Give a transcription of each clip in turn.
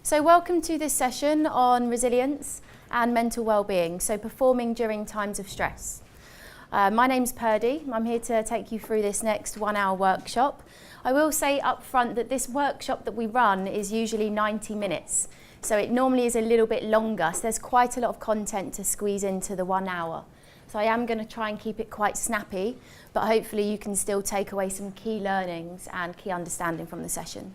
So welcome to this session on resilience and mental well-being, so performing during times of stress. My name's Purdy. I'm here to take you through this next 1 hour workshop. I will say up front that this workshop that we run is usually 90 minutes, so it normally is a little bit longer, so there's quite a lot of content to squeeze into the 1 hour. So I am going to try and keep it quite snappy, but hopefully you can still take away some key learnings and key understanding from the session.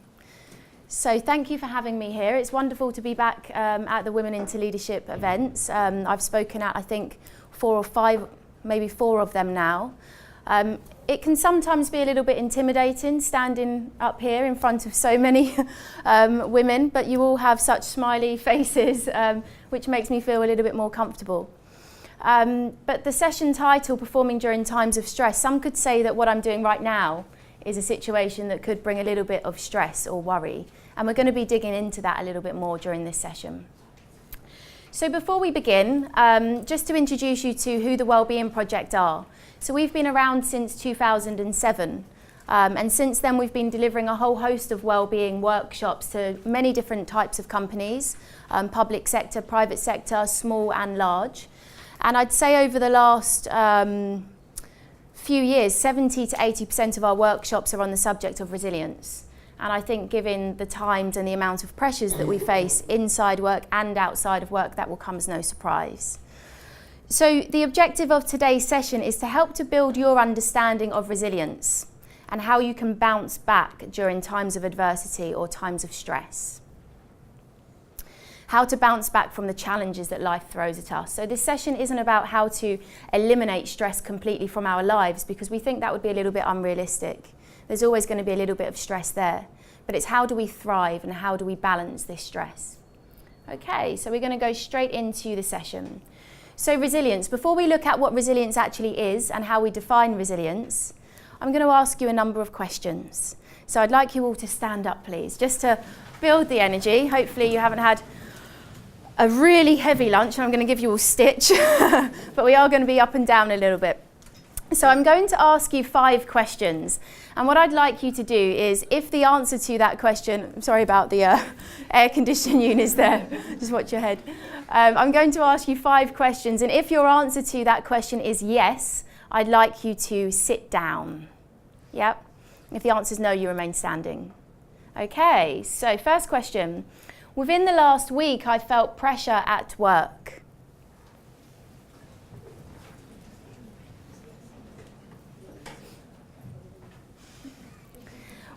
So thank you for having me here. It's wonderful to be back at the Women into Leadership events. I've spoken at, I think, 4 or 5, maybe 4 of them now. It can sometimes be a little bit intimidating standing up here in front of so many women, but you all have such smiley faces, which makes me feel a little bit more comfortable. But the session title, Performing During Times of Stress, some could say that what I'm doing right now is a situation that could bring a little bit of stress or worry. And we're going to be digging into that a little bit more during this session. So before we begin, just to introduce you to who the Wellbeing Project are. So we've been around since 2007. And since then we've been delivering a whole host of wellbeing workshops to many different types of companies, public sector, private sector, small and large. And I'd say over the last few years, 70 to 80% of our workshops are on the subject of resilience. And I think given the times and the amount of pressures that we face inside work and outside of work, that will come as no surprise. So the objective of today's session is to help to build your understanding of resilience and how you can bounce back during times of adversity or times of stress. How to bounce back from the challenges that life throws at us. So this session isn't about how to eliminate stress completely from our lives, because we think that would be a little bit unrealistic. There's always going to be a little bit of stress there, but it's how do we thrive and how do we balance this stress? Okay, so we're going to go straight into the session. So resilience, before we look at what resilience actually is and how we define resilience, I'm going to ask you a number of questions. So I'd like you all to stand up, please, just to build the energy. Hopefully you haven't had a really heavy lunch, and I'm going to give you all stitch, but we are going to be up and down a little bit. So I'm going to ask you 5 questions, and what I'd like you to do is, if the answer to that question, I'm sorry about the air conditioning units there, just watch your head. I'm going to ask you 5 questions, and if your answer to that question is yes, I'd like you to sit down. Yep. If the answer is no, you remain standing. Okay, so first question. Within the last week, I felt pressure at work.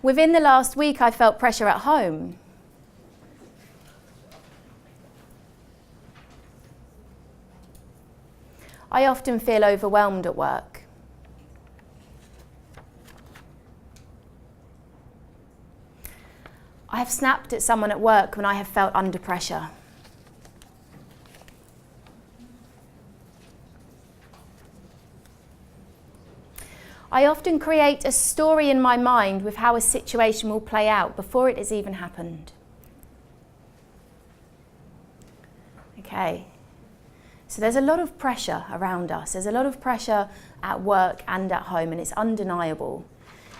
Within the last week, I felt pressure at home. I often feel overwhelmed at work. I have snapped at someone at work when I have felt under pressure. I often create a story in my mind with how a situation will play out before it has even happened. Okay, so there's a lot of pressure around us. There's a lot of pressure at work and at home, and it's undeniable.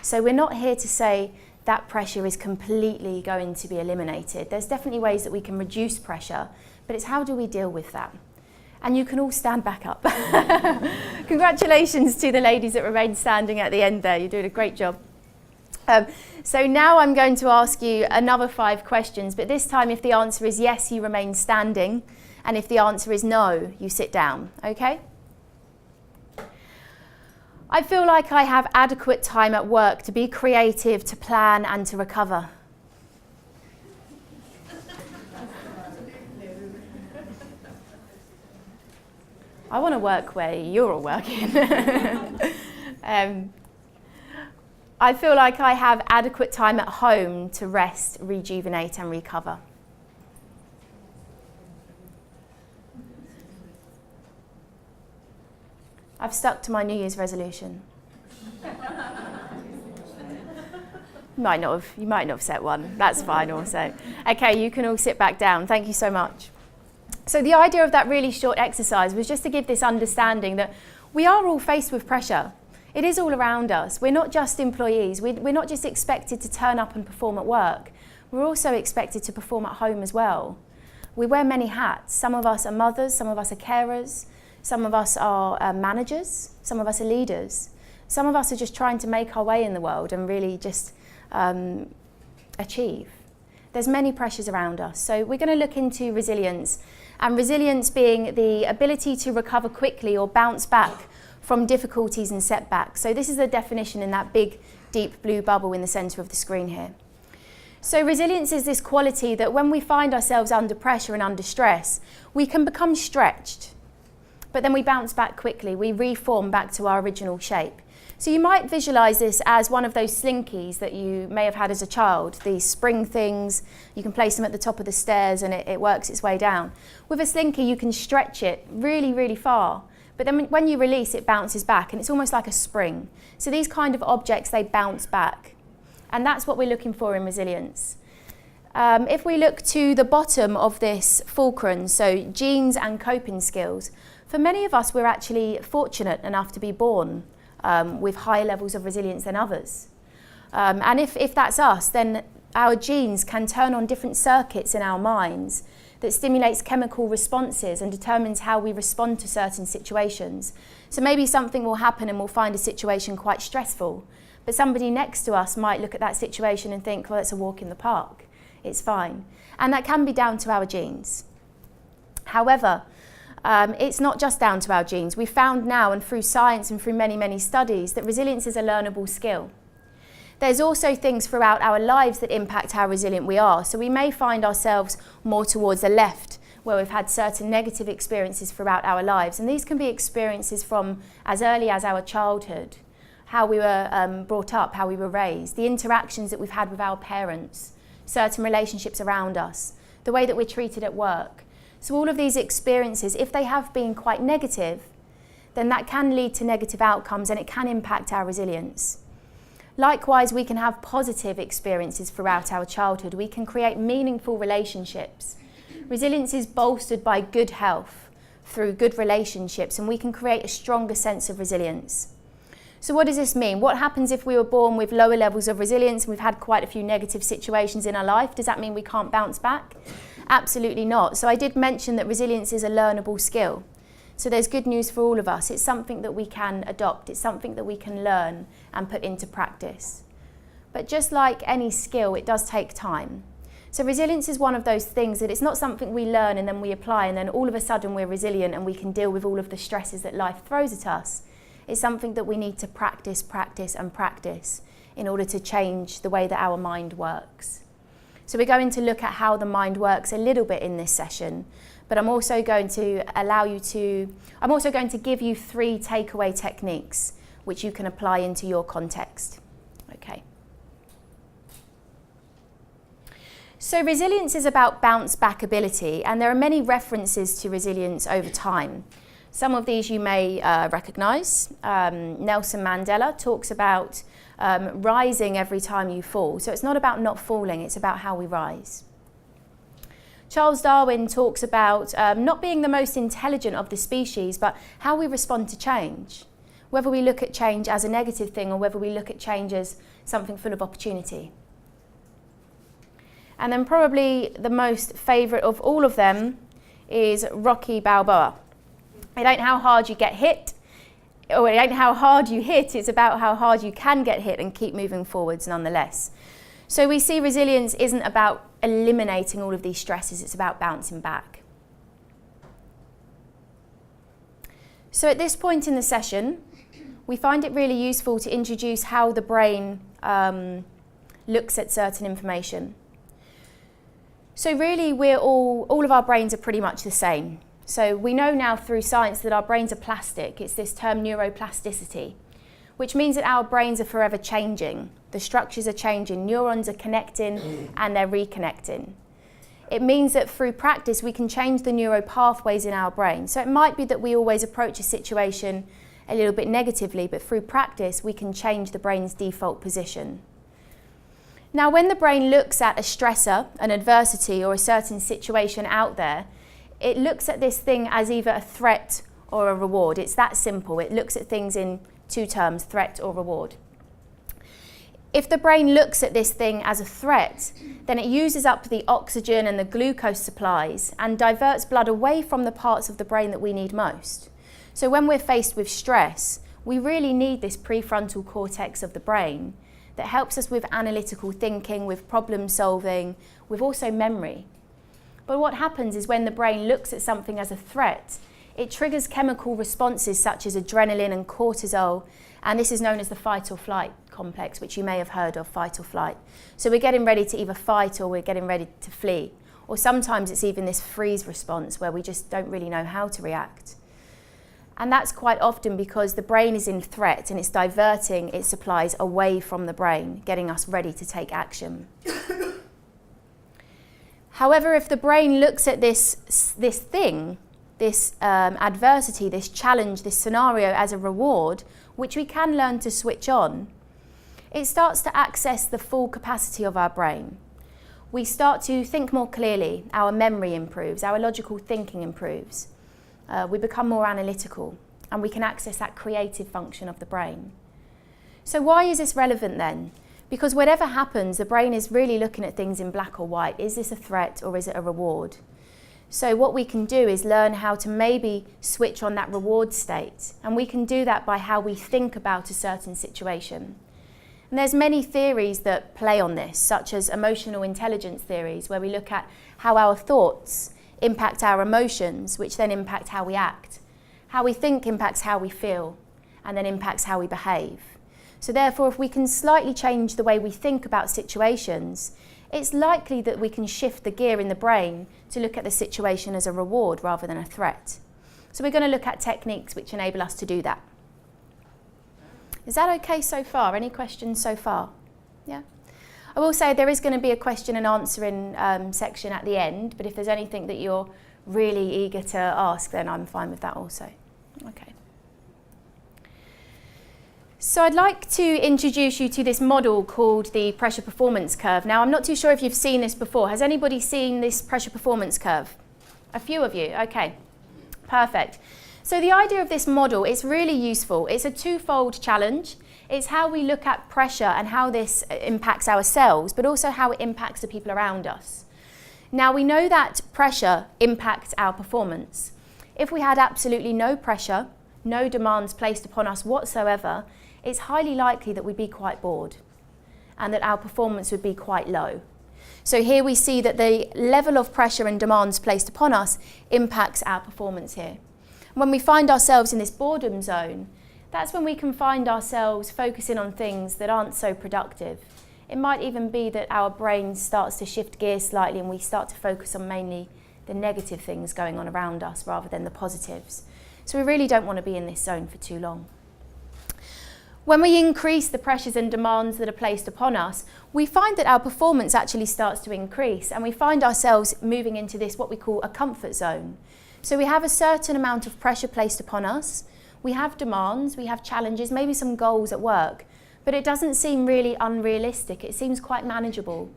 So we're not here to say that pressure is completely going to be eliminated. There's definitely ways that we can reduce pressure, but it's how do we deal with that? And you can all stand back up. Congratulations to the ladies that remained standing at the end there. You're doing a great job. So now I'm going to ask you another 5 questions, but this time if the answer is yes, you remain standing, and if the answer is no, you sit down, okay? I feel like I have adequate time at work to be creative, to plan and to recover. I want to work where you're all working. I feel like I have adequate time at home to rest, rejuvenate and recover. I've stuck to my New Year's resolution. You might not have set one. That's fine also. Okay, you can all sit back down. Thank you so much. So the idea of that really short exercise was just to give this understanding that we are all faced with pressure. It is all around us. We're not just employees. We're not just expected to turn up and perform at work. we're also expected to perform at home as well. We wear many hats. Some of us are mothers, some of us are carers, some of us are managers, some of us are leaders. Some of us are just trying to make our way in the world and really just achieve. There's many pressures around us. So we're going to look into resilience, and resilience being the ability to recover quickly or bounce back from difficulties and setbacks. So this is the definition in that big, deep blue bubble in the centre of the screen here. So resilience is this quality that when we find ourselves under pressure and under stress, we can become stretched, but then we bounce back quickly. We reform back to our original shape. So you might visualise this as one of those slinkies that you may have had as a child, these spring things. You can place them at the top of the stairs and it works its way down. With a slinky, you can stretch it really, really far. But then when you release, it bounces back, and it's almost like a spring. So these kind of objects, they bounce back. And that's what we're looking for in resilience. If we look to the bottom of this fulcrum, so genes and coping skills, for many of us, we're actually fortunate enough to be born with higher levels of resilience than others. And if that's us, then our genes can turn on different circuits in our minds that stimulates chemical responses and determines how we respond to certain situations. So maybe something will happen and we'll find a situation quite stressful, but somebody next to us might look at that situation and think, well, it's a walk in the park, it's fine. And that can be down to our genes. However, it's not just down to our genes. We've found now, and through science and through many, many studies, that resilience is a learnable skill. There's also things throughout our lives that impact how resilient we are. So we may find ourselves more towards the left, where we've had certain negative experiences throughout our lives. And these can be experiences from as early as our childhood, how we were brought up, how we were raised, the interactions that we've had with our parents, certain relationships around us, the way that we're treated at work. So all of these experiences, if they have been quite negative, then that can lead to negative outcomes and it can impact our resilience. Likewise, we can have positive experiences throughout our childhood. We can create meaningful relationships. Resilience is bolstered by good health through good relationships, and we can create a stronger sense of resilience. So what does this mean? What happens if we were born with lower levels of resilience and we've had quite a few negative situations in our life? Does that mean we can't bounce back? Absolutely not. So I did mention that resilience is a learnable skill. So there's good news for all of us. It's something that we can adopt. It's something that we can learn and put into practice. But just like any skill, it does take time. So resilience is one of those things that it's not something we learn and then we apply and then all of a sudden we're resilient and we can deal with all of the stresses that life throws at us. It's something that we need to practice, practice and practice in order to change the way that our mind works. So we're going to look at how the mind works a little bit in this session, but I'm also going to give you 3 takeaway techniques which you can apply into your context. Okay. So resilience is about bounce back ability, and there are many references to resilience over time. Some of these you may recognise. Nelson Mandela talks about rising every time you fall. So it's not about not falling, it's about how we rise. Charles Darwin talks about not being the most intelligent of the species, but how we respond to change. Whether we look at change as a negative thing or whether we look at change as something full of opportunity. And then probably the most favourite of all of them is Rocky Balboa. It ain't how hard you get hit, or it ain't how hard you hit, it's about how hard you can get hit and keep moving forwards nonetheless. So we see resilience isn't about eliminating all of these stresses, it's about bouncing back. So at this point in the session, we find it really useful to introduce how the brain looks at certain information. So really all of our brains are pretty much the same. So we know now through science that our brains are plastic. It's this term neuroplasticity, which means that our brains are forever changing. The structures are changing, neurons are connecting and they're reconnecting. It means that through practice we can change the neural pathways in our brain. So it might be that we always approach a situation a little bit negatively, but through practice we can change the brain's default position. Now when the brain looks at a stressor, an adversity or a certain situation out there, it looks at this thing as either a threat or a reward. It's that simple. It looks at things in 2 terms, threat or reward. If the brain looks at this thing as a threat, then it uses up the oxygen and the glucose supplies and diverts blood away from the parts of the brain that we need most. So when we're faced with stress, we really need this prefrontal cortex of the brain that helps us with analytical thinking, with problem solving, with also memory. But what happens is when the brain looks at something as a threat, it triggers chemical responses such as adrenaline and cortisol, and this is known as the fight or flight complex, which you may have heard of, fight or flight. So we're getting ready to either fight or we're getting ready to flee. Or sometimes it's even this freeze response where we just don't really know how to react. And that's quite often because the brain is in threat and it's diverting its supplies away from the brain, getting us ready to take action. However, if the brain looks at this thing, this adversity, this challenge, this scenario as a reward, which we can learn to switch on, it starts to access the full capacity of our brain. We start to think more clearly, our memory improves, our logical thinking improves. We become more analytical and we can access that creative function of the brain. So why is this relevant then? Because whatever happens, the brain is really looking at things in black or white. Is this a threat or is it a reward? So what we can do is learn how to maybe switch on that reward state. And we can do that by how we think about a certain situation. And there's many theories that play on this, such as emotional intelligence theories, where we look at how our thoughts impact our emotions, which then impact how we act. How we think impacts how we feel, and then impacts how we behave. So therefore, if we can slightly change the way we think about situations, it's likely that we can shift the gear in the brain to look at the situation as a reward rather than a threat. So we're going to look at techniques which enable us to do that. Is that okay so far? Any questions so far? Yeah? I will say there is going to be a question and answering section at the end, but if there's anything that you're really eager to ask, then I'm fine with that also. Okay. So I'd like to introduce you to this model called the pressure performance curve. Now, I'm not too sure if you've seen this before. Has anybody seen this pressure performance curve? A few of you, okay. Perfect. So the idea of this model is really useful. It's a twofold challenge. It's how we look at pressure and how this impacts ourselves, but also how it impacts the people around us. Now, we know that pressure impacts our performance. If we had absolutely no pressure, no demands placed upon us whatsoever, it's highly likely that we'd be quite bored and that our performance would be quite low. So here we see that the level of pressure and demands placed upon us impacts our performance here. When we find ourselves in this boredom zone, that's when we can find ourselves focusing on things that aren't so productive. It might even be that our brain starts to shift gears slightly and we start to focus on mainly the negative things going on around us rather than the positives. So we really don't want to be in this zone for too long. When we increase the pressures and demands that are placed upon us, we find that our performance actually starts to increase and we find ourselves moving into this, what we call a comfort zone. So we have a certain amount of pressure placed upon us, we have demands, we have challenges, maybe some goals at work, but it doesn't seem really unrealistic, it seems quite manageable.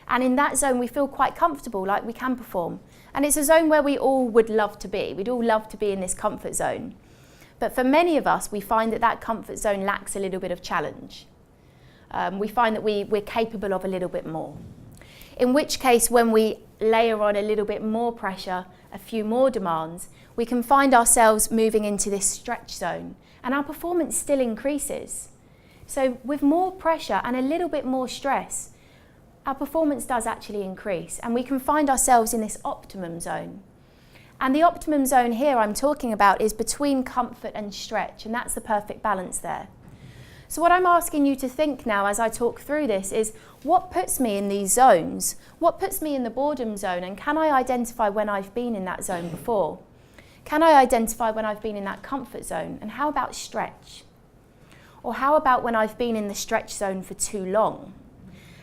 And in that zone we feel quite comfortable, like we can perform. And it's a zone where we all would love to be. We'd all love to be in this comfort zone. But for many of us, we find that that comfort zone lacks a little bit of challenge. We find that we're capable of a little bit more. In which case, when we layer on a little bit more pressure, a few more demands, we can find ourselves moving into this stretch zone, and our performance still increases. So with more pressure and a little bit more stress, our performance does actually increase, and we can find ourselves in this optimum zone. And the optimum zone here I'm talking about is between comfort and stretch, and that's the perfect balance there. So what I'm asking you to think now as I talk through this is, what puts me in these zones? What puts me in the boredom zone? And can I identify when I've been in that zone before? Can I identify when I've been in that comfort zone? And how about stretch? Or how about when I've been in the stretch zone for too long?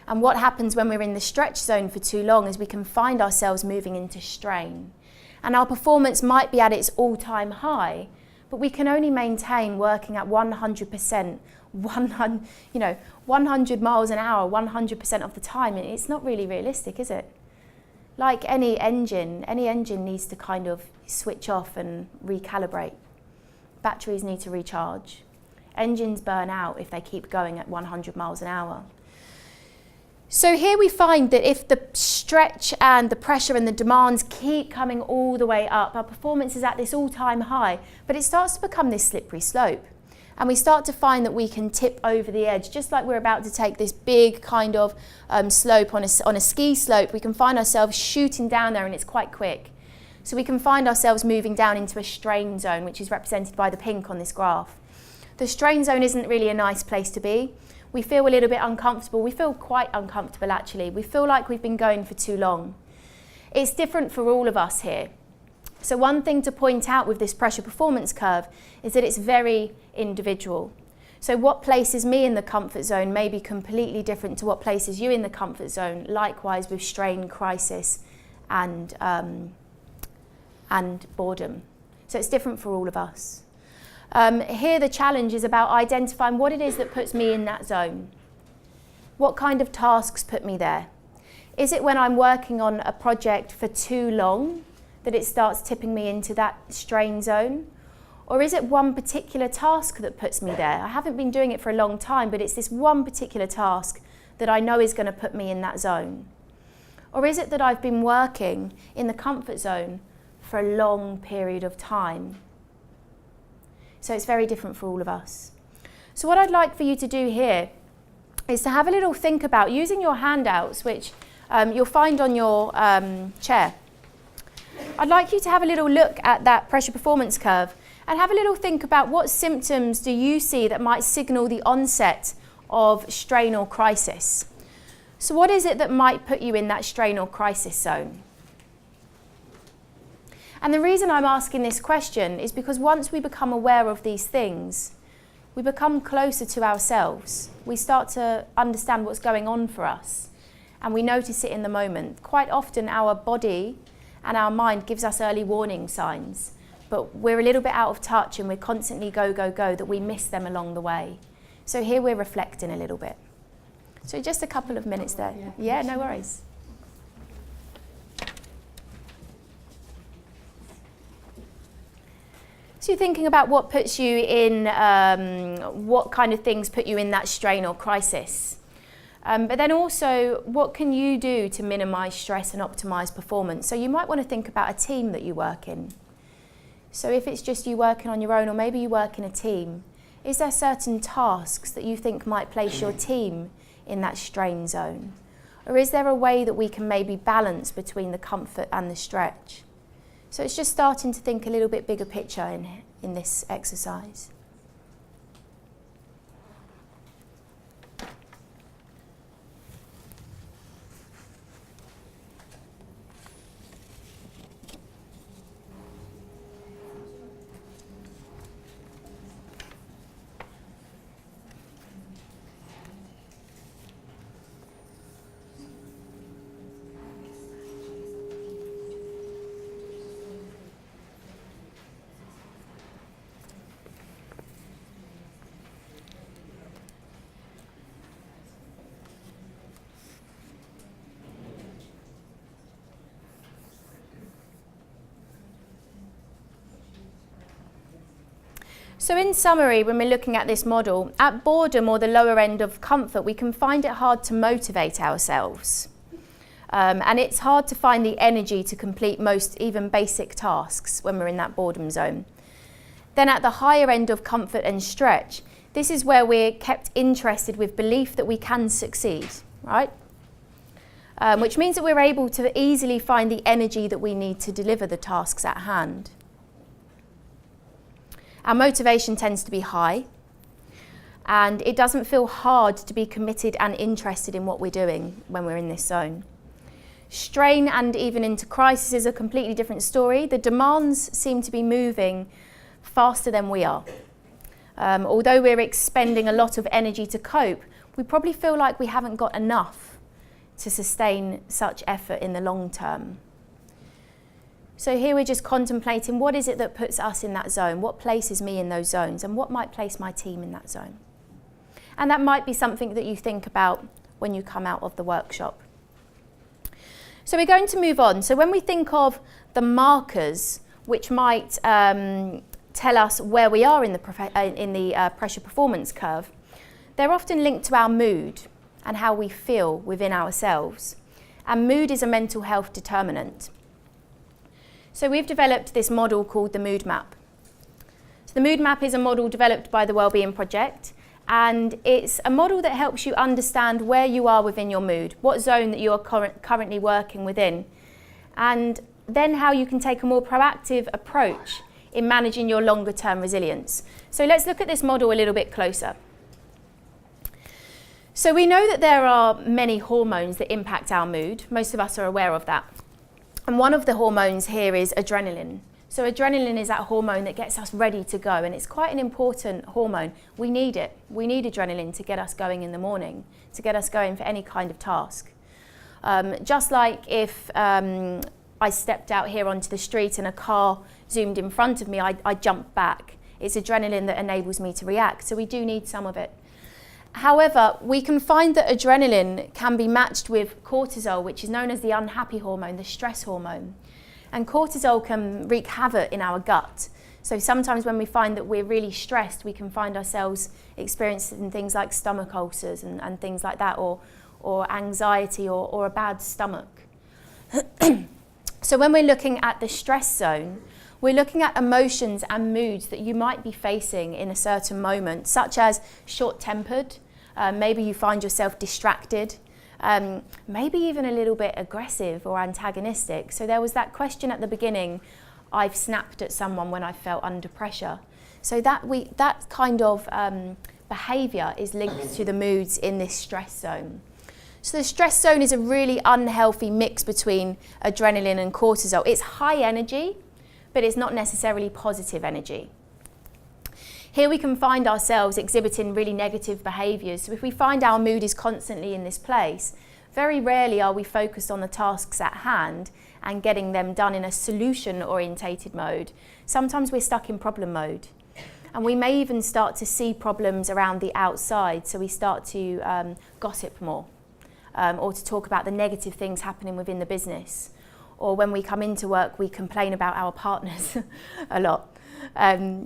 And what happens when we're in the stretch zone for too long is we can find ourselves moving into strain. And our performance might be at its all-time high, but we can only maintain working at 100%, 100 miles an hour, 100% of the time. And it's not really realistic, is it? Like any engine needs to kind of switch off and recalibrate. Batteries need to recharge. Engines burn out if they keep going at 100 miles an hour. So here we find that if the stretch and the pressure and the demands keep coming all the way up, our performance is at this all-time high, but it starts to become this slippery slope. And we start to find that we can tip over the edge, just like we're about to take this big kind of slope on a ski slope. We can find ourselves shooting down there, and it's quite quick. So we can find ourselves moving down into a strain zone, which is represented by the pink on this graph. The strain zone isn't really a nice place to be. We feel a little bit uncomfortable. We feel quite uncomfortable, actually. We feel like we've been going for too long. It's different for all of us here. So one thing to point out with this pressure performance curve is that it's very individual. So what places me in the comfort zone may be completely different to what places you in the comfort zone, likewise with strain, crisis, and boredom. So it's different for all of us. Here the challenge is about identifying what it is that puts me in that zone. What kind of tasks put me there? Is it when I'm working on a project for too long that it starts tipping me into that strain zone? Or is it one particular task that puts me there? I haven't been doing it for a long time, but it's this one particular task that I know is going to put me in that zone. Or is it that I've been working in the comfort zone for a long period of time? So it's very different for all of us. So what I'd like for you to do here is to have a little think about using your handouts, which you'll find on your chair. I'd like you to have a little look at that pressure performance curve and have a little think about what symptoms do you see that might signal the onset of strain or crisis. So what is it that might put you in that strain or crisis zone? And the reason I'm asking this question is because once we become aware of these things, we become closer to ourselves. We start to understand what's going on for us, and we notice it in the moment. Quite often our body and our mind gives us early warning signs, but we're a little bit out of touch and we're constantly go, go, go, that we miss them along the way. So here we're reflecting a little bit. So just a couple of minutes there. Yeah, no worries. So you're thinking about what puts you in, what kind of things put you in that strain or crisis. But then also, what can you do to minimise stress and optimise performance? So you might want to think about a team that you work in. So if it's just you working on your own, or maybe you work in a team, is there certain tasks that you think might place your team in that strain zone? Or is there a way that we can maybe balance between the comfort and the stretch? So it's just starting to think a little bit bigger picture in this exercise. So in summary, when we're looking at this model, at boredom or the lower end of comfort, we can find it hard to motivate ourselves. And it's hard to find the energy to complete most even basic tasks when we're in that boredom zone. Then at the higher end of comfort and stretch, this is where we're kept interested with belief that we can succeed, right? Which means that we're able to easily find the energy that we need to deliver the tasks at hand. Our motivation tends to be high, and it doesn't feel hard to be committed and interested in what we're doing when we're in this zone. Strain and even into crisis is a completely different story. The demands seem to be moving faster than we are. Although we're expending a lot of energy to cope, we probably feel like we haven't got enough to sustain such effort in the long term. So here we're just contemplating what is it that puts us in that zone, what places me in those zones, and what might place my team in that zone. And that might be something that you think about when you come out of the workshop. So we're going to move on. So when we think of the markers which might tell us where we are in the pressure performance curve, they're often linked to our mood and how we feel within ourselves. And mood is a mental health determinant. So we've developed this model called the mood map. So the mood map is a model developed by the Wellbeing Project, and it's a model that helps you understand where you are within your mood, what zone that you're currently working within, and then how you can take a more proactive approach in managing your longer term resilience. So let's look at this model a little bit closer. So we know that there are many hormones that impact our mood. Most of us are aware of that. And one of the hormones here is adrenaline. So adrenaline is that hormone that gets us ready to go, and it's quite an important hormone. We need it. We need adrenaline to get us going in the morning, to get us going for any kind of task. Just like if I stepped out here onto the street and a car zoomed in front of me, I jumped back. It's adrenaline that enables me to react, so we do need some of it. However, we can find that adrenaline can be matched with cortisol, which is known as the unhappy hormone, the stress hormone. And cortisol can wreak havoc in our gut. So sometimes when we find that we're really stressed, we can find ourselves experiencing things like stomach ulcers and things like that, or anxiety or a bad stomach. So when we're looking at the stress zone, we're looking at emotions and moods that you might be facing in a certain moment, such as short-tempered. Maybe you find yourself distracted. Maybe even a little bit aggressive or antagonistic. So there was that question at the beginning, I've snapped at someone when I felt under pressure. So that kind of behaviour is linked to the moods in this stress zone. So the stress zone is a really unhealthy mix between adrenaline and cortisol. It's high energy, but it's not necessarily positive energy. Here we can find ourselves exhibiting really negative behaviours. So if we find our mood is constantly in this place, very rarely are we focused on the tasks at hand and getting them done in a solution-orientated mode. Sometimes we're stuck in problem mode. And we may even start to see problems around the outside, so we start to gossip more, or to talk about the negative things happening within the business. Or when we come into work, we complain about our partners a lot.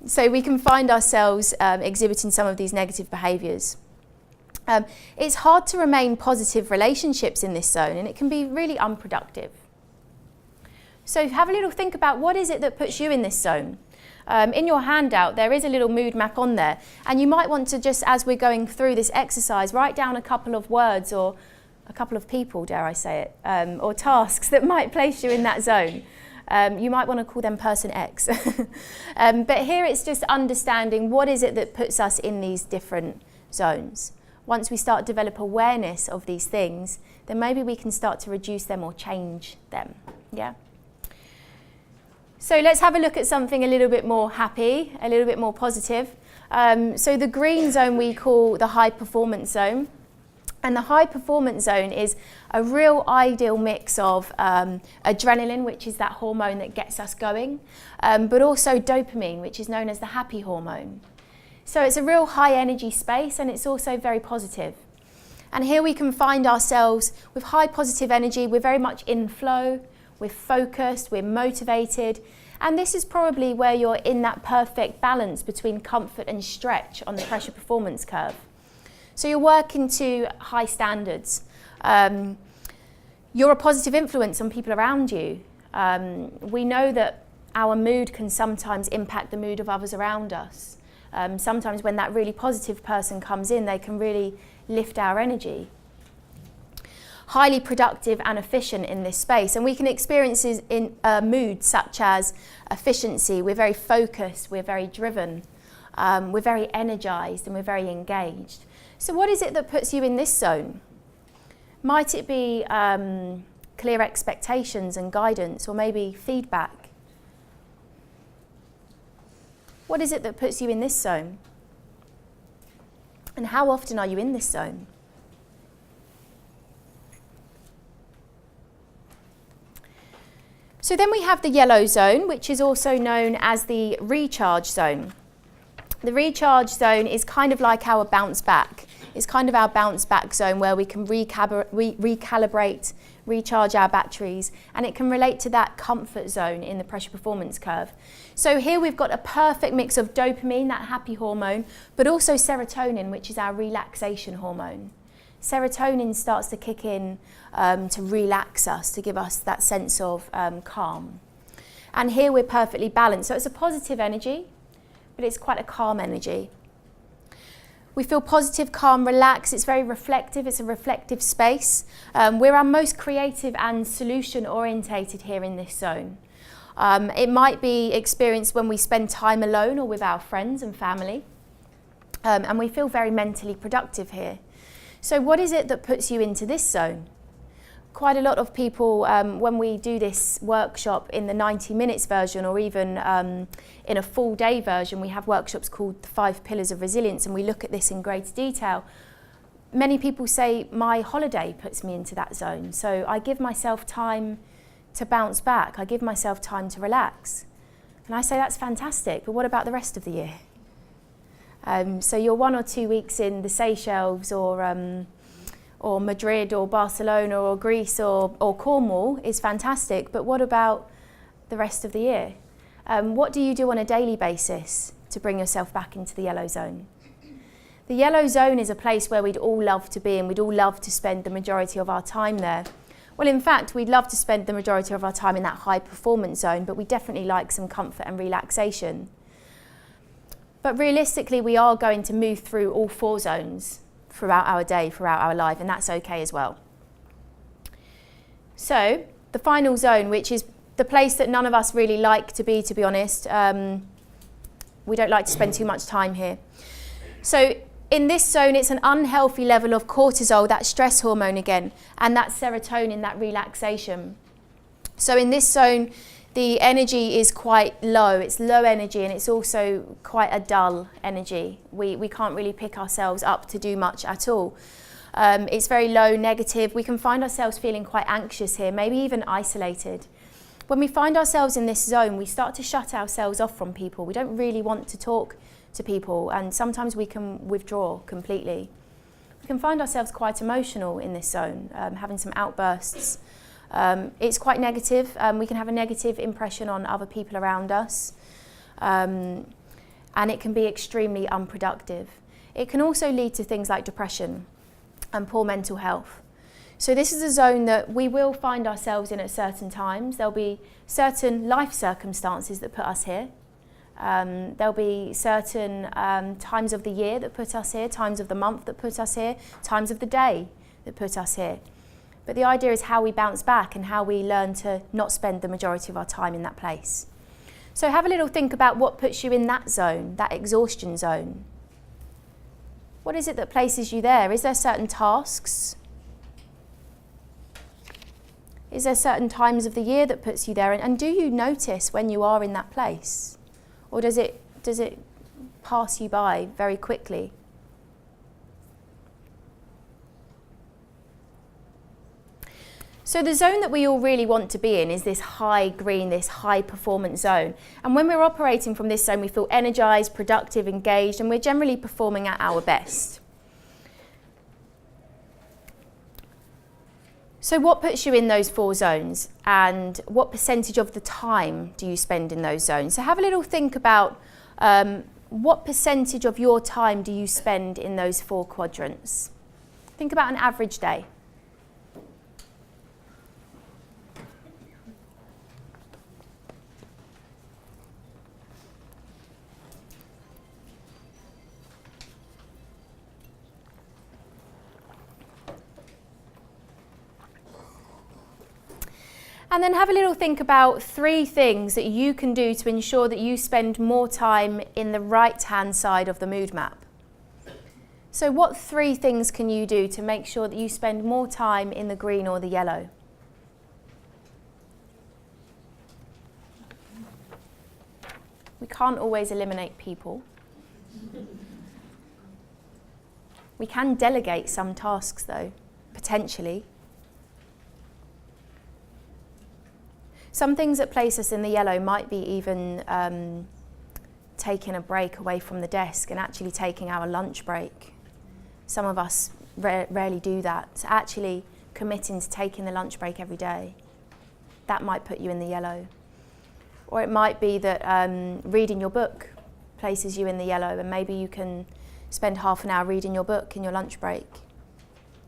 So we can find ourselves exhibiting some of these negative behaviours. It's hard to remain positive relationships in this zone, and it can be really unproductive. So have a little think about what is it that puts you in this zone. In your handout, there is a little mood map on there, and you might want to just, as we're going through this exercise, write down a couple of words or a couple of people, dare I say it, or tasks that might place you in that zone. You might want to call them person X. But here it's just understanding what is it that puts us in these different zones. Once we start to develop awareness of these things, then maybe we can start to reduce them or change them. Yeah. So let's have a look at something a little bit more happy, a little bit more positive. So the green zone we call the high performance zone. And the high performance zone is a real ideal mix of adrenaline, which is that hormone that gets us going, but also dopamine, which is known as the happy hormone. So it's a real high energy space, and it's also very positive. And here we can find ourselves with high positive energy. We're very much in flow, we're focused, we're motivated. And this is probably where you're in that perfect balance between comfort and stretch on the pressure performance curve. So you're working to high standards. You're a positive influence on people around you. We know that our mood can sometimes impact the mood of others around us. Sometimes when that really positive person comes in, they can really lift our energy. Highly productive and efficient in this space. And we can experience in moods such as efficiency. We're very focused, we're very driven, we're very energized, and we're very engaged. So what is it that puts you in this zone? Might it be clear expectations and guidance, or maybe feedback? What is it that puts you in this zone? And how often are you in this zone? So then we have the yellow zone, which is also known as the recharge zone. The recharge zone is kind of like our bounce back. It's kind of our bounce back zone where we can recalibrate, recharge our batteries, and it can relate to that comfort zone in the pressure performance curve. So here we've got a perfect mix of dopamine, that happy hormone, but also serotonin, which is our relaxation hormone. serotonin starts to kick in to relax us, to give us that sense of calm. And here we're perfectly balanced. So it's a positive energy, but it's quite a calm energy. We feel positive, calm, relaxed. It's very reflective. It's a reflective space. We're our most creative and solution orientated here in this zone. It might be experienced when we spend time alone or with our friends and family. And we feel very mentally productive here. So what is it that puts you into this zone? Quite a lot of people, when we do this workshop in the 90 minutes version, or even in a full day version, we have workshops called the 5 Pillars of Resilience, and we look at this in greater detail. Many people say, my holiday puts me into that zone. So I give myself time to bounce back. I give myself time to relax. And I say, that's fantastic, but what about the rest of the year? So you're 1 or 2 weeks in the Seychelles or Madrid or Barcelona or Greece or Cornwall is fantastic, but what about the rest of the year? What do you do on a daily basis to bring yourself back into the yellow zone? The yellow zone is a place where we'd all love to be, and we'd all love to spend the majority of our time there. Well, in fact, we'd love to spend the majority of our time in that high performance zone, but we definitely like some comfort and relaxation. But realistically, we are going to move through all 4 zones throughout our day, throughout our life, and that's okay as well. So the final zone, which is the place that none of us really like to be honest, we don't like to spend too much time here. So in this zone, it's an unhealthy level of cortisol, that stress hormone again, and that serotonin, that relaxation. So in this zone, the energy is quite low. It's low energy, and it's also quite a dull energy. We can't really pick ourselves up to do much at all. It's very low, negative. We can find ourselves feeling quite anxious here, maybe even isolated. When we find ourselves in this zone, we start to shut ourselves off from people. We don't really want to talk to people, and sometimes we can withdraw completely. We can find ourselves quite emotional in this zone, having some outbursts. It's quite negative. We can have a negative impression on other people around us, and it can be extremely unproductive. It can also lead to things like depression and poor mental health. So this is a zone that we will find ourselves in at certain times. There'll be certain life circumstances that put us here. There'll be certain times of the year that put us here, times of the month that put us here, times of the day that put us here. But the idea is how we bounce back and how we learn to not spend the majority of our time in that place. So have a little think about what puts you in that zone, that exhaustion zone. What is it that places you there? Is there certain tasks? Is there certain times of the year that puts you there? And do you notice when you are in that place? Or does it pass you by very quickly? So the zone that we all really want to be in is this high green, this high performance zone. And when we're operating from this zone, we feel energized, productive, engaged, and we're generally performing at our best. So what puts you in those 4 zones, and what percentage of the time do you spend in those zones? So have a little think about what percentage of your time do you spend in those 4 quadrants? Think about an average day. And then have a little think about 3 things that you can do to ensure that you spend more time in the right-hand side of the mood map. So what 3 things can you do to make sure that you spend more time in the green or the yellow? We can't always eliminate people. We can delegate some tasks though, potentially. Some things that place us in the yellow might be even taking a break away from the desk and actually taking our lunch break. Some of us rarely do that. So actually committing to taking the lunch break every day, that might put you in the yellow. Or it might be that reading your book places you in the yellow, and maybe you can spend half an hour reading your book in your lunch break.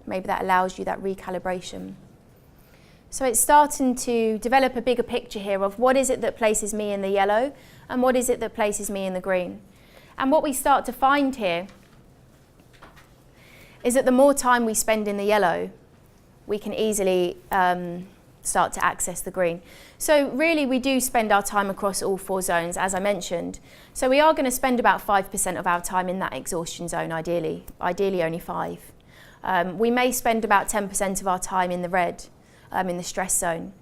Maybe that allows you that recalibration. So it's starting to develop a bigger picture here of what is it that places me in the yellow and what is it that places me in the green. And what we start to find here is that the more time we spend in the yellow, we can easily start to access the green. So really we do spend our time across all 4 zones, as I mentioned. So we are going to spend about 5% of our time in that exhaustion zone, ideally only 5. We may spend about 10% of our time in the red, in the stress zone.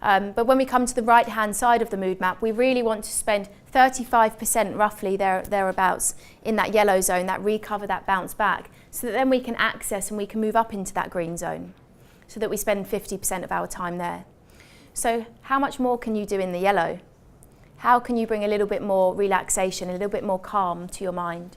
But when we come to the right-hand side of the mood map, we really want to spend 35% roughly thereabouts in that yellow zone, that recover, that bounce back, so that then we can access and we can move up into that green zone, so that we spend 50% of our time there. So how much more can you do in the yellow? How can you bring a little bit more relaxation, a little bit more calm to your mind?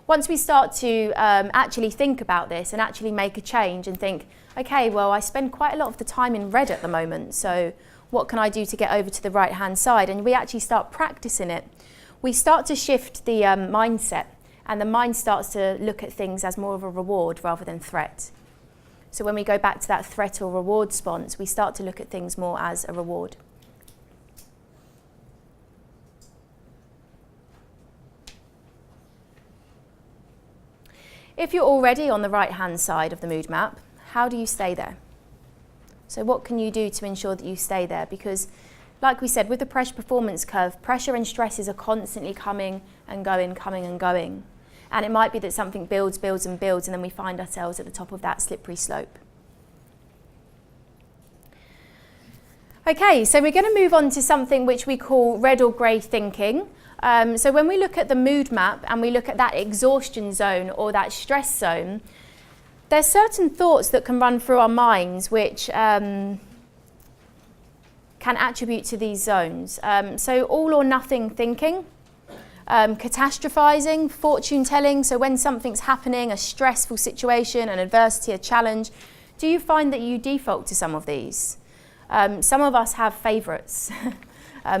Once we start to actually think about this and actually make a change and think, okay, well, I spend quite a lot of the time in red at the moment, so what can I do to get over to the right-hand side? And we actually start practicing it. We start to shift the mindset, and the mind starts to look at things as more of a reward rather than threat. So when we go back to that threat or reward response, we start to look at things more as a reward. If you're already on the right-hand side of the mood map, how do you stay there? So what can you do to ensure that you stay there? Because, like we said, with the pressure performance curve, pressure and stresses are constantly coming and going, coming and going. And it might be that something builds, builds and builds, and then we find ourselves at the top of that slippery slope. Okay, so we're going to move on to something which we call red or grey thinking. So when we look at the mood map and we look at that exhaustion zone or that stress zone, there's certain thoughts that can run through our minds which can attribute to these zones. So all or nothing thinking, catastrophizing, fortune telling. So when something's happening, a stressful situation, an adversity, a challenge, do you find that you default to some of these? Some of us have favourites.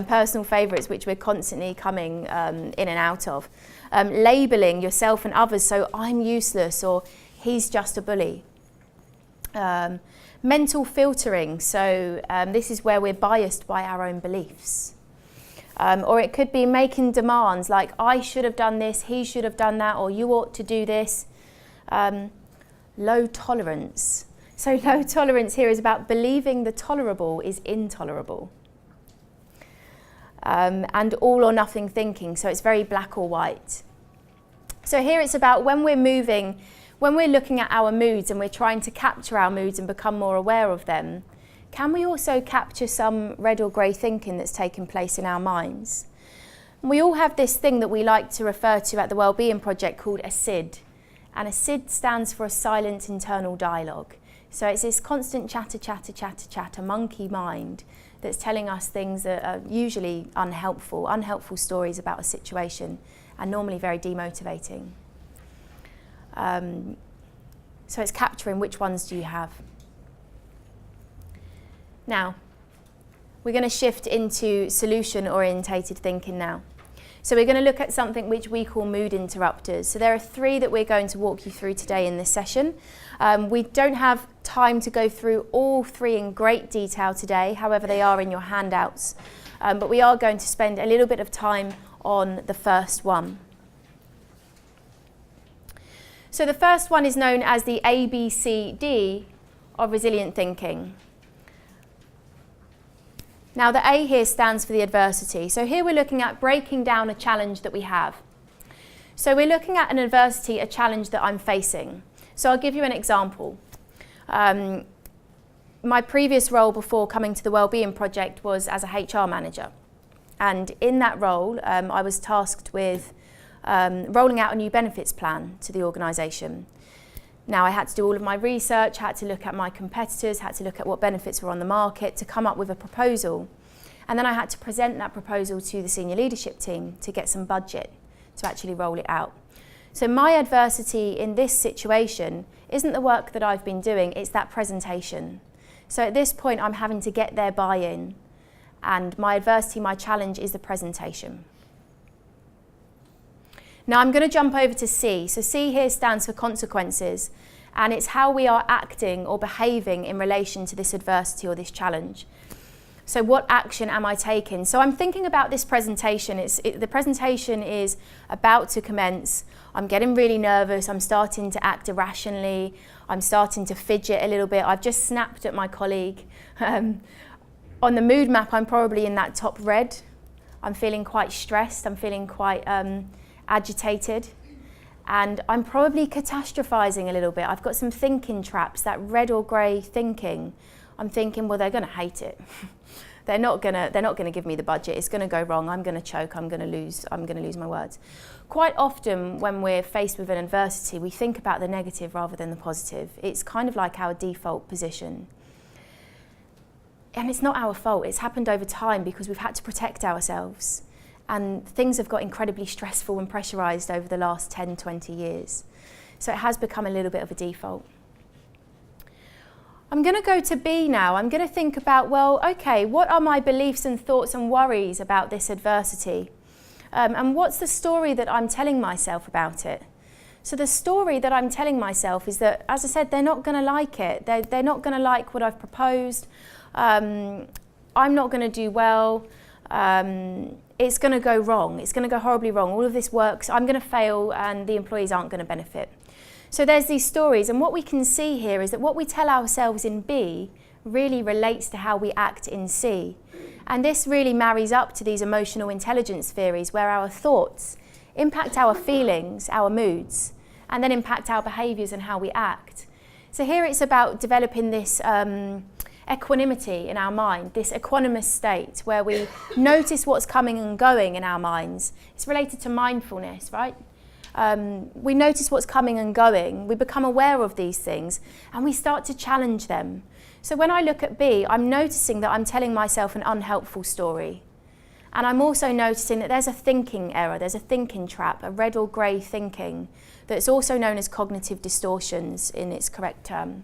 Personal favourites which we're constantly coming in and out of. Labelling yourself and others, so I'm useless or he's just a bully. Mental filtering, so this is where we're biased by our own beliefs. Or it could be making demands like I should have done this, he should have done that, or you ought to do this. Low tolerance. So low tolerance here is about believing the tolerable is intolerable. And all or nothing thinking, so it's very black or white. So here it's about when we're moving, when we're looking at our moods and we're trying to capture our moods and become more aware of them, can we also capture some red or grey thinking that's taking place in our minds? And we all have this thing that we like to refer to at the Wellbeing Project called a SID. And a SID stands for a silent internal dialogue. So it's this constant chatter, monkey mind that's telling us things that are usually unhelpful stories about a situation and normally very demotivating. So it's capturing which ones do you have. Now, we're going to shift into solution-orientated thinking now. So we're going to look at something which we call mood interrupters. So there are 3 that we're going to walk you through today in this session. We don't have time to go through all 3 in great detail today, however they are in your handouts. But we are going to spend a little bit of time on the first one. So the first one is known as the ABCD of resilient thinking. Now the A here stands for the adversity. So here we're looking at breaking down a challenge that we have. So we're looking at an adversity, a challenge that I'm facing. So I'll give you an example. My previous role before coming to the Wellbeing Project was as a HR manager. And in that role, I was tasked with rolling out a new benefits plan to the organisation. Now I had to do all of my research, had to look at my competitors, had to look at what benefits were on the market to come up with a proposal. And then I had to present that proposal to the senior leadership team to get some budget to actually roll it out. So my adversity in this situation isn't the work that I've been doing, it's that presentation. So at this point I'm having to get their buy-in, and my adversity, my challenge is the presentation. Now I'm going to jump over to C. So C here stands for consequences. And it's how we are acting or behaving in relation to this adversity or this challenge. So what action am I taking? So I'm thinking about this presentation. The presentation is about to commence. I'm getting really nervous. I'm starting to act irrationally. I'm starting to fidget a little bit. I've just snapped at my colleague. On the mood map, I'm probably in that top red. I'm feeling quite stressed. I'm feeling quite agitated. And I'm probably catastrophizing a little bit. I've got some thinking traps, that red or grey thinking. I'm thinking, well, they're going to hate it. They're not going to give me the budget. It's going to go wrong. I'm going to choke. I'm going to lose my words. Quite often when we're faced with an adversity, we think about the negative rather than the positive. It's kind of like our default position. And it's not our fault. It's happened over time because we've had to protect ourselves. And things have got incredibly stressful and pressurised over the last 10, 20 years. So it has become a little bit of a default. I'm going to go to B now. I'm going to think about, well, okay, what are my beliefs and thoughts and worries about this adversity? And what's the story that I'm telling myself about it? So the story that I'm telling myself is that, as I said, they're not going to like it. They're not going to like what I've proposed. I'm not going to do well. It's going to go wrong. It's going to go horribly wrong. All of this works. I'm going to fail and the employees aren't going to benefit. So there's these stories, and what we can see here is that what we tell ourselves in B really relates to how we act in C. And this really marries up to these emotional intelligence theories where our thoughts impact our feelings, our moods, and then impact our behaviours and how we act. So here it's about developing this equanimity in our mind, this equanimous state where we notice what's coming and going in our minds. It's related to mindfulness, right? We notice what's coming and going, we become aware of these things, and we start to challenge them. So when I look at B, I'm noticing that I'm telling myself an unhelpful story. And I'm also noticing that there's a thinking error, there's a thinking trap, a red or grey thinking, that's also known as cognitive distortions in its correct term.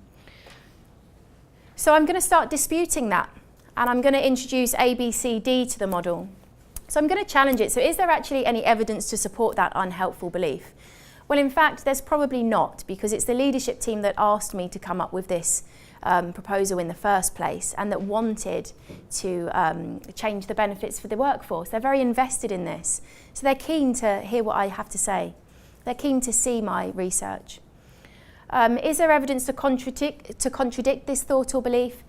So I'm going to start disputing that, and I'm going to introduce A, B, C, D to the model. So I'm going to challenge it. So is there actually any evidence to support that unhelpful belief? Well, in fact, there's probably not, because it's the leadership team that asked me to come up with this proposal in the first place and that wanted to change the benefits for the workforce. They're very invested in this. So they're keen to hear what I have to say. They're keen to see my research. Is there evidence to contradict this thought or belief?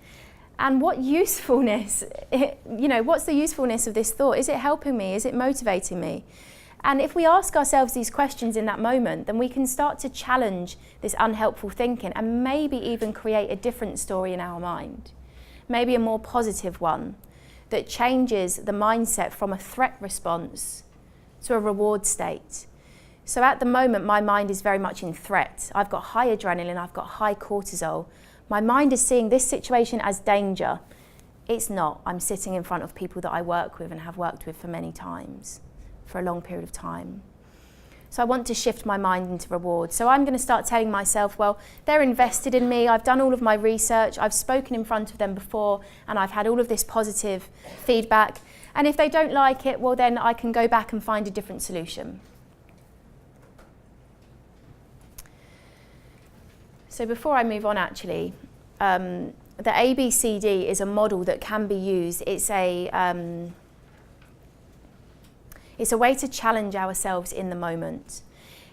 And what usefulness, what's the usefulness of this thought? Is it helping me? Is it motivating me? And if we ask ourselves these questions in that moment, then we can start to challenge this unhelpful thinking and maybe even create a different story in our mind. Maybe a more positive one that changes the mindset from a threat response to a reward state. So at the moment, my mind is very much in threat. I've got high adrenaline, I've got high cortisol. My mind is seeing this situation as danger. It's not. I'm sitting in front of people that I work with and have worked with for many times, for a long period of time. So I want to shift my mind into reward. So I'm going to start telling myself, well, they're invested in me. I've done all of my research. I've spoken in front of them before, and I've had all of this positive feedback. And if they don't like it, well, then I can go back and find a different solution. So before I move on, actually, the ABCD is a model that can be used. It's a way to challenge ourselves in the moment.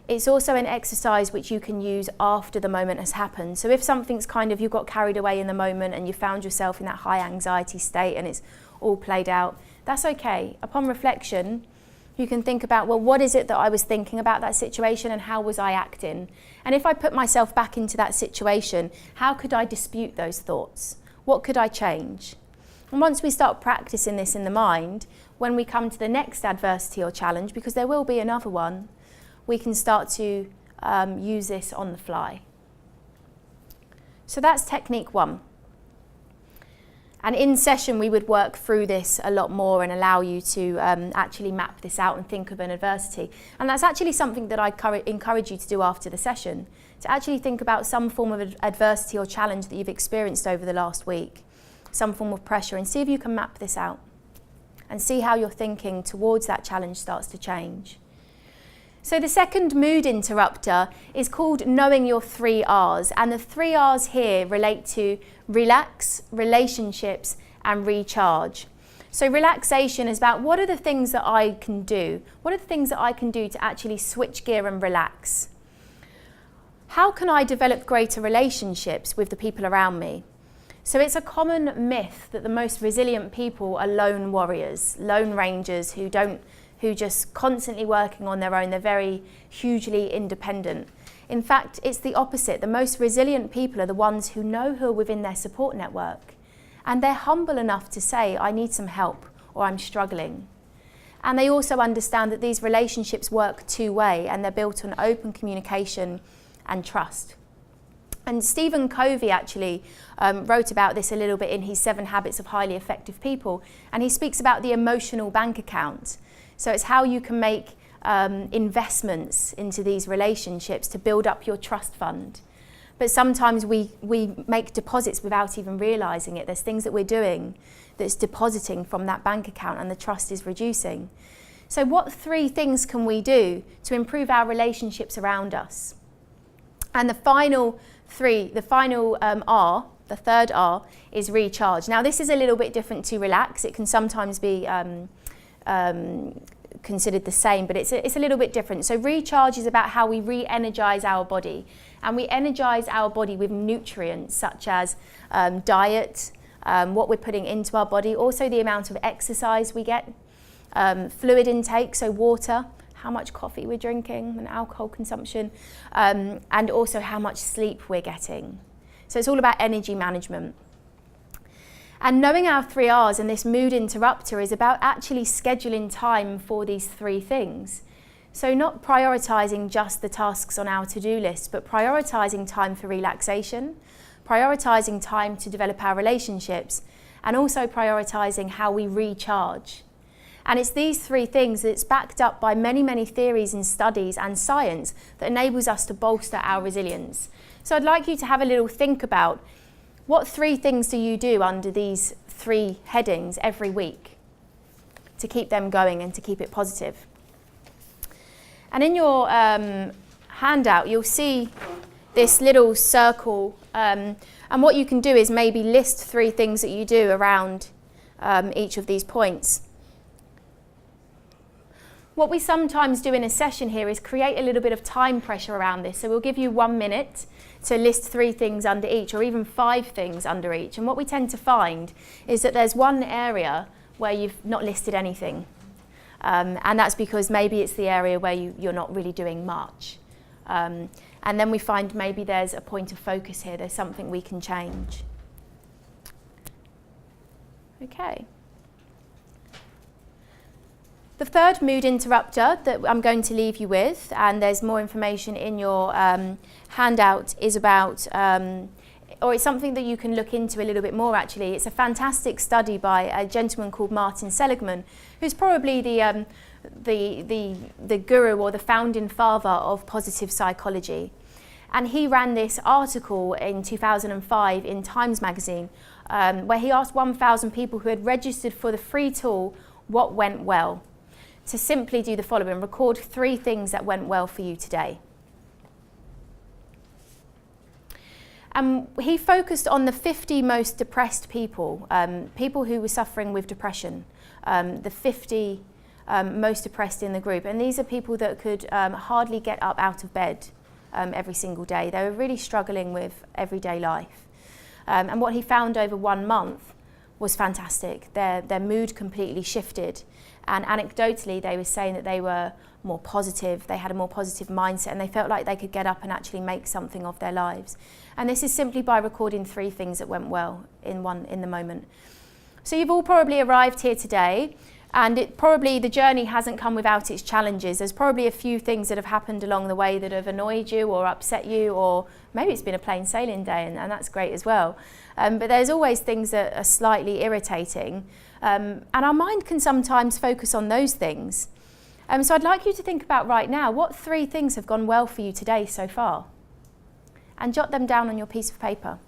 It's also an exercise which you can use after the moment has happened. So if something's you got carried away in the moment and you found yourself in that high anxiety state and it's all played out, that's okay. Upon reflection, you can think about, well, what is it that I was thinking about that situation and how was I acting? And if I put myself back into that situation, how could I dispute those thoughts? What could I change? And once we start practicing this in the mind, when we come to the next adversity or challenge, because there will be another one, we can start to use this on the fly. So that's technique 1. And in session, we would work through this a lot more and allow you to actually map this out and think of an adversity. And that's actually something that I encourage you to do after the session, to actually think about some form of adversity or challenge that you've experienced over the last week, some form of pressure, and see if you can map this out and see how your thinking towards that challenge starts to change. So the second mood interrupter is called knowing your 3 R's, and the 3 R's here relate to relax, relationships and recharge. So relaxation is about what are the things that I can do? What are the things that I can do to actually switch gear and relax? How can I develop greater relationships with the people around me? So it's a common myth that the most resilient people are lone warriors, lone rangers who just constantly working on their own. They're very hugely independent. In fact, it's the opposite. The most resilient people are the ones who know who are within their support network. And they're humble enough to say, I need some help, or I'm struggling. And they also understand that these relationships work two-way, and they're built on open communication and trust. And Stephen Covey actually wrote about this a little bit in his 7 Habits of Highly Effective People. And he speaks about the emotional bank account. So it's how you can make investments into these relationships to build up your trust fund. But sometimes we make deposits without even realising it. There's things that we're doing that's depositing from that bank account and the trust is reducing. So what 3 things can we do to improve our relationships around us? And the final R, the third R, is recharge. Now this is a little bit different to relax. It can sometimes be considered the same, but it's a little bit different. So recharge is about how we re-energize our body, and we energize our body with nutrients such as diet, what we're putting into our body, also the amount of exercise we get, fluid intake, so water, how much coffee we're drinking and alcohol consumption, and also how much sleep we're getting. So it's all about energy management. And knowing our 3 R's and this mood interrupter is about actually scheduling time for these 3 things. So not prioritising just the tasks on our to-do list, but prioritising time for relaxation, prioritising time to develop our relationships, and also prioritising how we recharge. And it's these 3 things that's backed up by many, many theories and studies and science that enables us to bolster our resilience. So I'd like you to have a little think about what 3 things do you do under these 3 headings every week to keep them going and to keep it positive. And in your handout, you'll see this little circle, and what you can do is maybe list 3 things that you do around each of these points. What we sometimes do in a session here is create a little bit of time pressure around this. So we'll give you 1 minute to list 3 things under each, or even 5 things under each. And what we tend to find is that there's one area where you've not listed anything. And that's because maybe it's the area where you're not really doing much. And then we find maybe there's a point of focus here. There's something we can change. Okay. The third mood interrupter that I'm going to leave you with, and there's more information in your handout, is about, or it's something that you can look into a little bit more actually. It's a fantastic study by a gentleman called Martin Seligman, who's probably the guru or the founding father of positive psychology. And he ran this article in 2005 in Times magazine where he asked 1,000 people who had registered for the free tool what went well, to simply do the following: record 3 things that went well for you today. He focused on the 50 most depressed people, people who were suffering with depression, the 50 most depressed in the group. And these are people that could hardly get up out of bed every single day. They were really struggling with everyday life. And what he found over 1 month was fantastic. Their mood completely shifted. And anecdotally, they were saying that they were more positive, they had a more positive mindset, and they felt like they could get up and actually make something of their lives. And this is simply by recording 3 things that went well in the moment. So you've all probably arrived here today, and the journey hasn't come without its challenges. There's probably a few things that have happened along the way that have annoyed you or upset you, or maybe it's been a plain sailing day, and that's great as well. But there's always things that are slightly irritating. And our mind can sometimes focus on those things. So I'd like you to think about right now, what 3 things have gone well for you today so far? And jot them down on your piece of paper.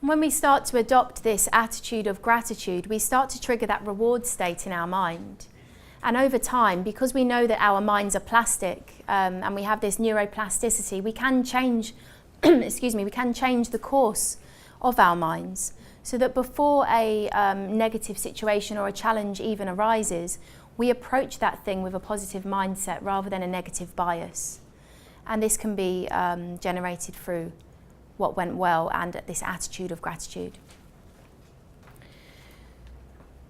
When we start to adopt this attitude of gratitude, we start to trigger that reward state in our mind. And over time, because we know that our minds are plastic and we have this neuroplasticity, we can change, we can change the course of our minds so that before a negative situation or a challenge even arises, we approach that thing with a positive mindset rather than a negative bias. And this can be generated through what went well and this attitude of gratitude.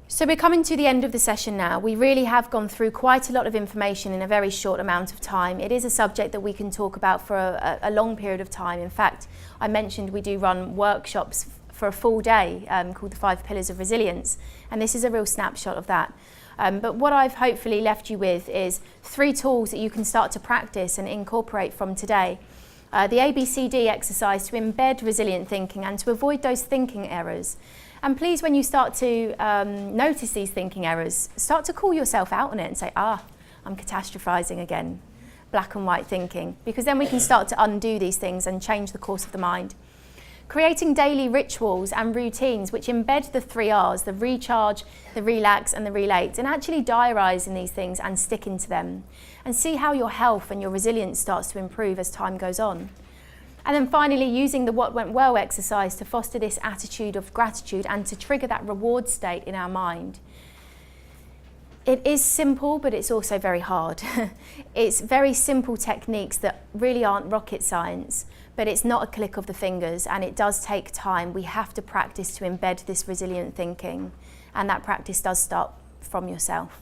So we're coming to the end of the session now. We really have gone through quite a lot of information in a very short amount of time. It is a subject that we can talk about for a long period of time. In fact, I mentioned we do run workshops for a full day called the 5 Pillars of Resilience, and this is a real snapshot of that. But what I've hopefully left you with is 3 tools that you can start to practice and incorporate from today. The ABCD exercise to embed resilient thinking and to avoid those thinking errors. And please, when you start to notice these thinking errors, start to call yourself out on it and say, I'm catastrophizing again, black and white thinking, because then we can start to undo these things and change the course of the mind. Creating daily rituals and routines which embed the 3 R's, the recharge, the relax and the relate, and actually diarising these things and sticking to them. And see how your health and your resilience starts to improve as time goes on. And then finally, using the what went well exercise to foster this attitude of gratitude and to trigger that reward state in our mind. It is simple, but it's also very hard. It's very simple techniques that really aren't rocket science, but it's not a click of the fingers, and it does take time. We have to practice to embed this resilient thinking, and that practice does start from yourself.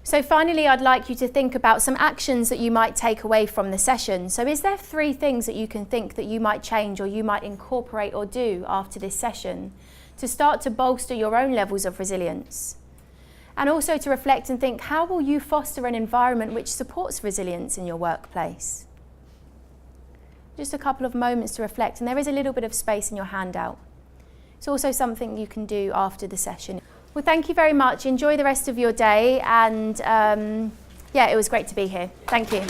So finally, I'd like you to think about some actions that you might take away from the session. So is there 3 things that you can think that you might change or you might incorporate or do after this session to start to bolster your own levels of resilience? And also to reflect and think, how will you foster an environment which supports resilience in your workplace? Just a couple of moments to reflect, and there is a little bit of space in your handout. It's also something you can do after the session. Well, thank you very much. Enjoy the rest of your day, and it was great to be here. Thank you.